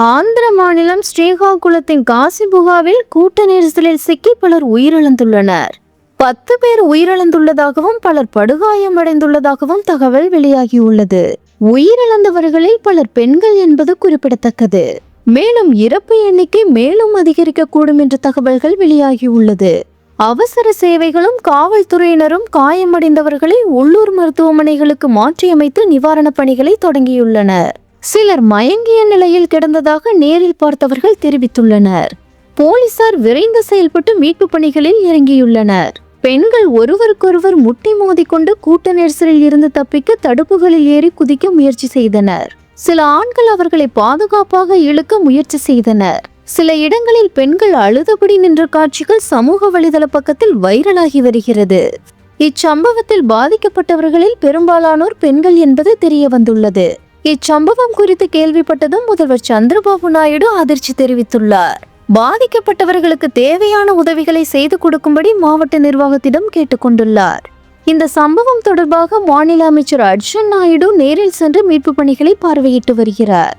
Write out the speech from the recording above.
ஆந்திர மாநிலம் ஸ்ரீகாகுளத்தின் காசிபுகாவில் கூட்ட நெரிசலில் சிக்கி பலர் உயிரிழந்துள்ளனர். 10 பேர் உயிரிழந்துள்ளதாகவும் பலர் படுகாயமடைந்துள்ளதாகவும் தகவல் வெளியாகியுள்ளது. உயிரிழந்தவர்களில் பலர் பெண்கள் என்பது குறிப்பிடத்தக்கது. மேலும் இறப்பு எண்ணிக்கை மேலும் அதிகரிக்கக்கூடும் என்ற தகவல்கள் வெளியாகியுள்ளது. அவசர சேவைகளும் காவல்துறையினரும் காயமடைந்தவர்களை உள்ளூர் மருத்துவமனைகளுக்கு மாற்றியமைத்து நிவாரணப் பணிகளை தொடங்கியுள்ளனர். சிலர் மயங்கிய நிலையில் கிடந்ததாக நேரில் பார்த்தவர்கள் தெரிவித்துள்ளனர். போலீசார் விரைந்து செயல்பட்டு மீட்பு பணிகளில் இறங்கியுள்ளனர். பெண்கள் ஒருவருக்கொருவர் முட்டி மோதிக்கொண்டு கூட்ட நெரிசலில் இருந்து தப்பிக்க தடுப்புகளில் ஏறி குதிக்க முயற்சி செய்தனர். சில ஆண்கள் அவர்களை பாதுகாப்பாக இழுக்க முயற்சி செய்தனர். சில இடங்களில் பெண்கள் அழுதபடி நின்ற காட்சிகள் சமூக வலைதள பக்கத்தில் வைரலாகி வருகிறது. இச்சம்பவத்தில் பாதிக்கப்பட்டவர்களில் பெரும்பாலானோர் பெண்கள் என்பது தெரிய வந்துள்ளது. இச்சம்பவம் குறித்து கேள்விப்பட்டதும் முதல்வர் சந்திரபாபு நாயுடு அதிர்ச்சி தெரிவித்துள்ளார். பாதிக்கப்பட்டவர்களுக்கு தேவையான உதவிகளை செய்து கொடுக்கும்படி மாவட்ட நிர்வாகத்திடம் கேட்டுக்கொண்டுள்ளார். இந்த சம்பவம் தொடர்பாக மாநில அமைச்சர் அர்ஜுன் நாயுடு நேரில் சென்று மீட்பு பணிகளை பார்வையிட்டு வருகிறார்.